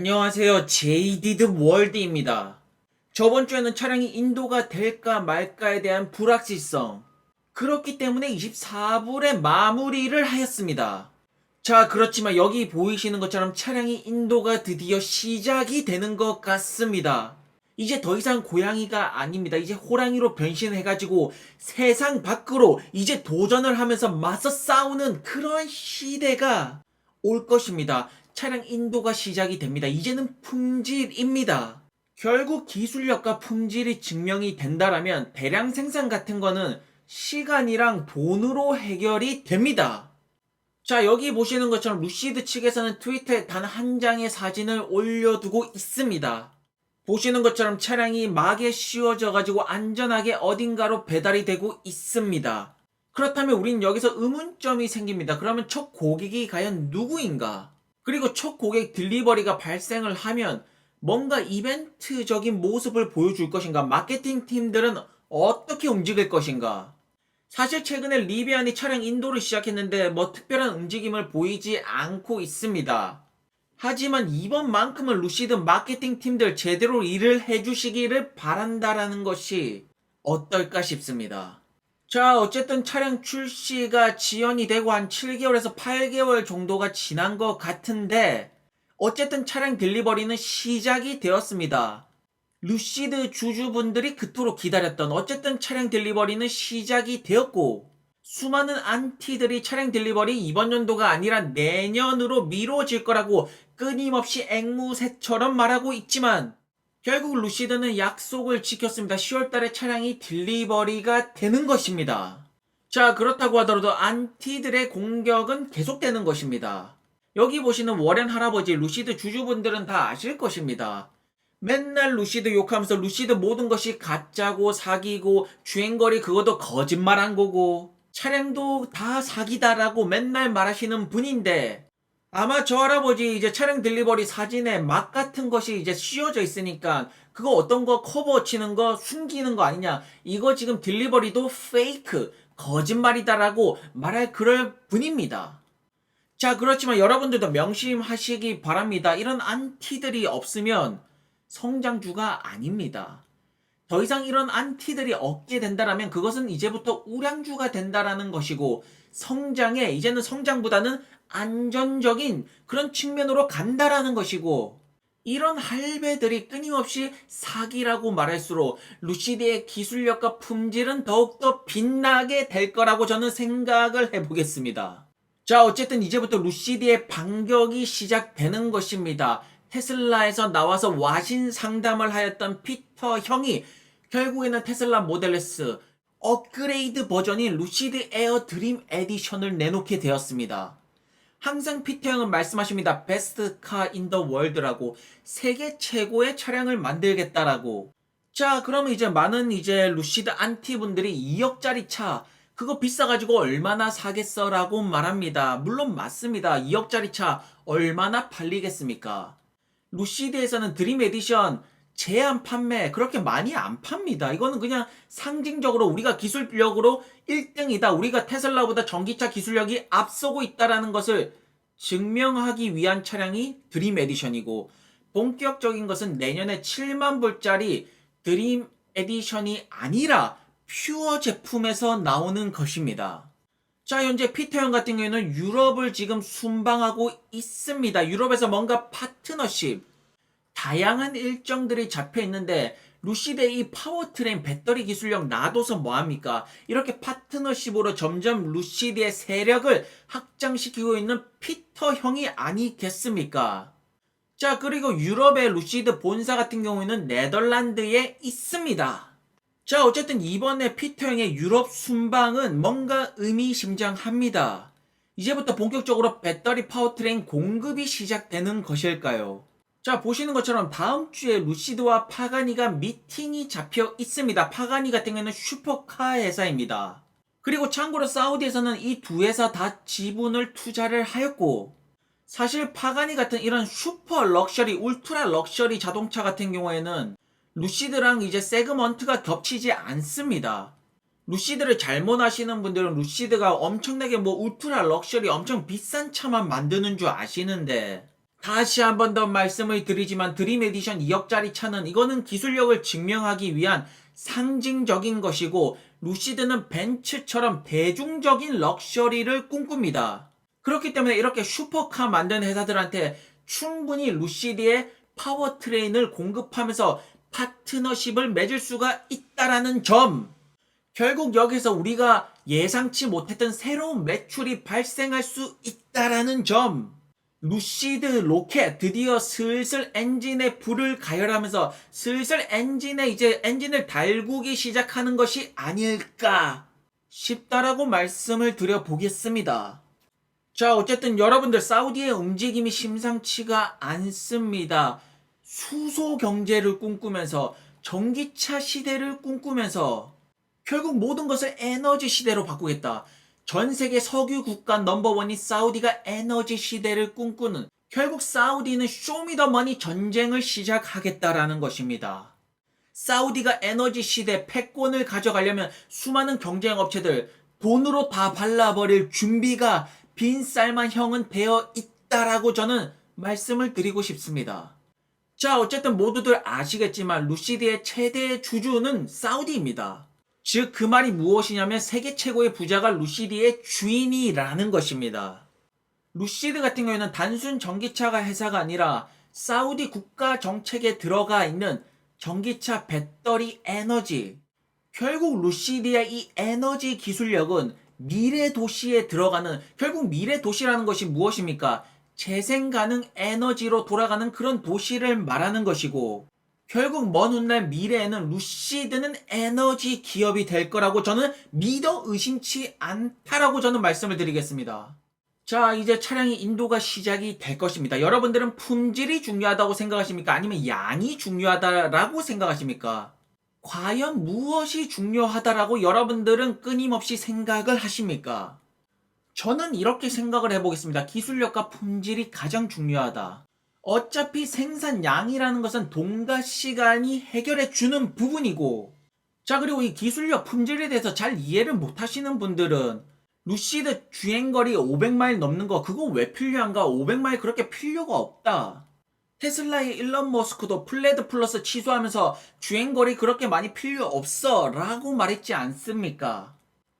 안녕하세요. 제이디드 월드입니다. 저번 주에는 차량이 인도가 될까 말까에 대한 불확실성. 그렇기 때문에 24불에 마무리를 하였습니다. 자, 그렇지만 여기 보이시는 것처럼 차량이 인도가 드디어 시작이 되는 것 같습니다. 이제 더 이상 고양이가 아닙니다. 이제 호랑이로 변신해가지고 세상 밖으로 이제 도전을 하면서 맞서 싸우는 그런 시대가 올 것입니다. 차량 인도가 시작이 됩니다. 이제는 품질입니다. 결국 기술력과 품질이 증명이 된다라면 대량 생산 같은 거는 시간이랑 돈으로 해결이 됩니다. 자, 여기 보시는 것처럼 루시드 측에서는 트위터에 단 한 장의 사진을 올려두고 있습니다. 보시는 것처럼 차량이 막에 씌워져 가지고 안전하게 어딘가로 배달이 되고 있습니다. 그렇다면 우린 여기서 의문점이 생깁니다. 그러면 첫 고객이 과연 누구인가? 그리고 첫 고객 딜리버리가 발생을 하면 뭔가 이벤트적인 모습을 보여줄 것인가? 마케팅 팀들은 어떻게 움직일 것인가? 사실 최근에 리비안이 차량 인도를 시작했는데 뭐 특별한 움직임을 보이지 않고 있습니다. 하지만 이번만큼은 루시드 마케팅 팀들 제대로 일을 해주시기를 바란다라는 것이 어떨까 싶습니다. 자, 어쨌든 차량 출시가 지연이 되고 한 7개월에서 8개월 정도가 지난 것 같은데 어쨌든 차량 딜리버리는 시작이 되었습니다. 루시드 주주분들이 그토록 기다렸던 어쨌든 차량 딜리버리는 시작이 되었고 수많은 안티들이 차량 딜리버리 이번 연도가 아니라 내년으로 미뤄질 거라고 끊임없이 앵무새처럼 말하고 있지만 결국 루시드는 약속을 지켰습니다. 10월달에 차량이 딜리버리가 되는 것입니다. 자, 그렇다고 하더라도 안티들의 공격은 계속되는 것입니다. 여기 보시는 워렌 할아버지 루시드 주주분들은 다 아실 것입니다. 맨날 루시드 욕하면서 루시드 모든 것이 가짜고 사기고 주행거리 그것도 거짓말한 거고 차량도 다 사기다라고 맨날 말하시는 분인데 아마 저 할아버지 이제 차량 딜리버리 사진에 막 같은 것이 이제 씌워져 있으니까 그거 어떤 거 커버 치는 거 숨기는 거 아니냐 이거 지금 딜리버리도 페이크 거짓말이다라고 말할 그럴 분입니다. 자, 그렇지만 여러분들도 명심하시기 바랍니다. 이런 안티들이 없으면 성장주가 아닙니다. 더 이상 이런 안티들이 없게 된다라면 그것은 이제부터 우량주가 된다라는 것이고 성장에 이제는 성장보다는 안전적인 그런 측면으로 간다라는 것이고 이런 할배들이 끊임없이 사기라고 말할수록 루시드의 기술력과 품질은 더욱더 빛나게 될 거라고 저는 생각을 해보겠습니다. 자, 어쨌든 이제부터 루시드의 반격이 시작되는 것입니다. 테슬라에서 나와서 와신 상담을 하였던 피터 형이 결국에는 테슬라 모델 S 업그레이드 버전인 루시드 에어 드림 에디션을 내놓게 되었습니다. 항상 피터 형은 말씀하십니다. 베스트 카 인 더 월드라고 세계 최고의 차량을 만들겠다라고. 자, 그러면 이제 많은 이제 루시드 안티분들이 2억짜리 차 그거 비싸가지고 얼마나 사겠어라고 말합니다. 물론 맞습니다. 2억짜리 차 얼마나 팔리겠습니까? 루시드에서는 드림 에디션 제한 판매 그렇게 많이 안 팝니다. 이거는 그냥 상징적으로 우리가 기술력으로 1등이다. 우리가 테슬라보다 전기차 기술력이 앞서고 있다라는 것을 증명하기 위한 차량이 드림 에디션이고 본격적인 것은 내년에 7만 불짜리 드림 에디션이 아니라 퓨어 제품에서 나오는 것입니다. 자, 현재 피터 형 같은 경우에는 유럽을 지금 순방하고 있습니다. 유럽에서 뭔가 파트너십, 다양한 일정들이 잡혀 있는데 루시드의 이 파워트레인 배터리 기술력 놔둬서 뭐합니까? 이렇게 파트너십으로 점점 루시드의 세력을 확장시키고 있는 피터 형이 아니겠습니까? 자, 그리고 유럽의 루시드 본사 같은 경우에는 네덜란드에 있습니다. 자, 어쨌든 이번에 피터 형의 유럽 순방은 뭔가 의미심장합니다. 이제부터 본격적으로 배터리 파워트레인 공급이 시작되는 것일까요? 자, 보시는 것처럼 다음 주에 루시드와 파가니가 미팅이 잡혀 있습니다. 파가니 같은 경우는 슈퍼카 회사입니다. 그리고 참고로 사우디에서는 이 두 회사 다 지분을 투자를 하였고 사실 파가니 같은 이런 슈퍼 럭셔리, 울트라 럭셔리 자동차 같은 경우에는 루시드랑 이제 세그먼트가 겹치지 않습니다. 루시드를 잘못 아시는 분들은 루시드가 엄청나게 뭐 울트라 럭셔리 엄청 비싼 차만 만드는 줄 아시는데 다시 한 번 더 말씀을 드리지만 드림 에디션 2억짜리 차는 이거는 기술력을 증명하기 위한 상징적인 것이고 루시드는 벤츠처럼 대중적인 럭셔리를 꿈꿉니다. 그렇기 때문에 이렇게 슈퍼카 만든 회사들한테 충분히 루시드의 파워트레인을 공급하면서 파트너십을 맺을 수가 있다라는 점. 결국 여기서 우리가 예상치 못했던 새로운 매출이 발생할 수 있다라는 점. 루시드 로켓 드디어 슬슬 엔진에 불을 가열하면서 슬슬 엔진을 달구기 시작하는 것이 아닐까 싶다라고 말씀을 드려보겠습니다. 자, 어쨌든 여러분들 사우디의 움직임이 심상치가 않습니다. 수소 경제를 꿈꾸면서 전기차 시대를 꿈꾸면서 결국 모든 것을 에너지 시대로 바꾸겠다. 전 세계 석유 국가 넘버원이 사우디가 에너지 시대를 꿈꾸는, 결국 사우디는 쇼미더머니 전쟁을 시작하겠다라는 것입니다. 사우디가 에너지 시대 패권을 가져가려면 수많은 경쟁 업체들 돈으로 다 발라버릴 준비가 빈쌀만 형은 되어 있다라고 저는 말씀을 드리고 싶습니다. 자, 어쨌든 모두들 아시겠지만 루시드의 최대 주주는 사우디입니다. 즉 그 말이 무엇이냐면 세계 최고의 부자가 루시드의 주인이라는 것입니다. 루시드 같은 경우에는 단순 전기차가 회사가 아니라 사우디 국가 정책에 들어가 있는 전기차 배터리 에너지, 결국 루시드의 이 에너지 기술력은 미래 도시에 들어가는, 결국 미래 도시라는 것이 무엇입니까? 재생 가능 에너지로 돌아가는 그런 도시를 말하는 것이고, 결국 먼 훗날 미래에는 루시드는 에너지 기업이 될 거라고 저는 믿어 의심치 않다라고 저는 말씀을 드리겠습니다. 자, 이제 차량의 인도가 시작이 될 것입니다. 여러분들은 품질이 중요하다고 생각하십니까? 아니면 양이 중요하다라고 생각하십니까? 과연 무엇이 중요하다라고 여러분들은 끊임없이 생각을 하십니까? 저는 이렇게 생각을 해보겠습니다. 기술력과 품질이 가장 중요하다. 어차피 생산량이라는 것은 동가 시간이 해결해 주는 부분이고, 자, 그리고 이 기술력 품질에 대해서 잘 이해를 못 하시는 분들은 루시드 주행거리 500마일 넘는 거 그거 왜 필요한가? 500마일 그렇게 필요가 없다. 테슬라의 일론 머스크도 플레드 플러스 취소하면서 주행거리 그렇게 많이 필요 없어 라고 말했지 않습니까?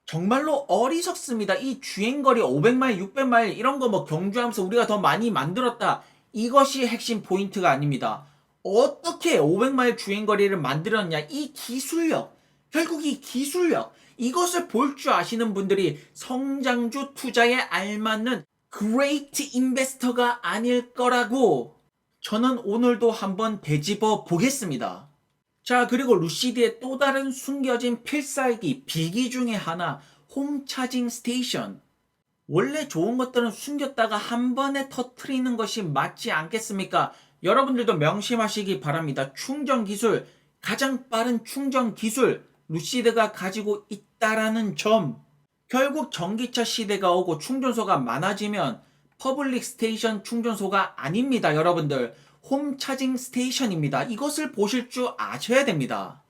정말로 어리석습니다. 이 주행거리 500마일, 600마일 이런 거 뭐 경주하면서 우리가 더 많이 만들었다. 이것이 핵심 포인트가 아닙니다. 어떻게 500마일 주행거리를 만들었냐? 이 기술력, 결국 이 기술력, 이것을 볼 줄 아시는 분들이 성장주 투자에 알맞는 great investor가 아닐 거라고 저는 오늘도 한번 되짚어 보겠습니다. 자, 그리고 루시드의 또 다른 숨겨진 필살기, 비기 중에 하나, 홈차징 스테이션. 원래 좋은 것들은 숨겼다가 한 번에 터트리는 것이 맞지 않겠습니까? 여러분들도 명심하시기 바랍니다. 충전 기술, 가장 빠른 충전 기술, 루시드가 가지고 있다라는 점. 결국 전기차 시대가 오고 충전소가 많아지면 퍼블릭 스테이션 충전소가 아닙니다, 여러분들. 홈 차징 스테이션입니다. 이것을 보실 줄 아셔야 됩니다.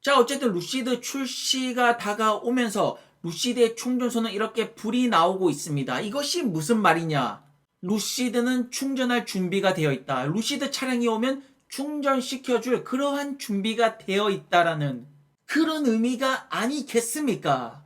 자, 어쨌든 루시드 출시가 다가오면서 루시드의 충전소는 이렇게 불이 나오고 있습니다. 이것이 무슨 말이냐? 루시드는 충전할 준비가 되어 있다. 루시드 차량이 오면 충전시켜줄 그러한 준비가 되어 있다라는 그런 의미가 아니겠습니까?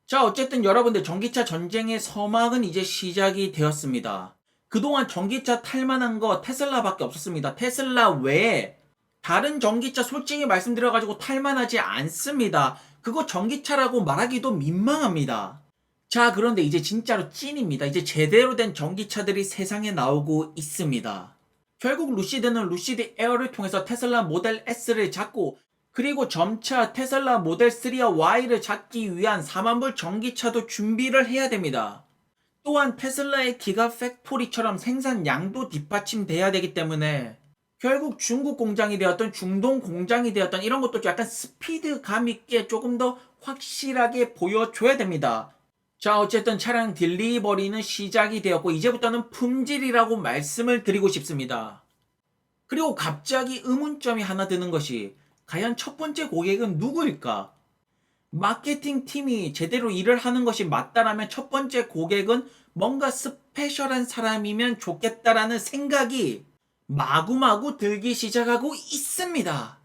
자, 어쨌든 여러분들 전기차 전쟁의 서막은 이제 시작이 되었습니다. 그동안 전기차 탈만한 거 테슬라밖에 없었습니다. 테슬라 외에 다른 전기차 솔직히 말씀드려가지고 탈만하지 않습니다. 그거 전기차라고 말하기도 민망합니다. 자, 그런데 이제 진짜로 찐입니다. 이제 제대로 된 전기차들이 세상에 나오고 있습니다. 결국 루시드는 루시드 에어를 통해서 테슬라 모델 S를 잡고, 그리고 점차 테슬라 모델 3와 Y를 잡기 위한 4만불 전기차도 준비를 해야 됩니다. 또한 테슬라의 기가 팩토리처럼 생산량도 뒷받침돼야 되기 때문에 결국 중국 공장이 되었던 중동 공장이 되었던 이런 것도 약간 스피드감 있게 조금 더 확실하게 보여줘야 됩니다. 자, 어쨌든 차량 딜리버리는 시작이 되었고 이제부터는 품질이라고 말씀을 드리고 싶습니다. 그리고 갑자기 의문점이 하나 드는 것이 과연 첫 번째 고객은 누구일까? 마케팅 팀이 제대로 일을 하는 것이 맞다라면 첫 번째 고객은 뭔가 스페셜한 사람이면 좋겠다라는 생각이 마구마구 들기 시작하고 있습니다.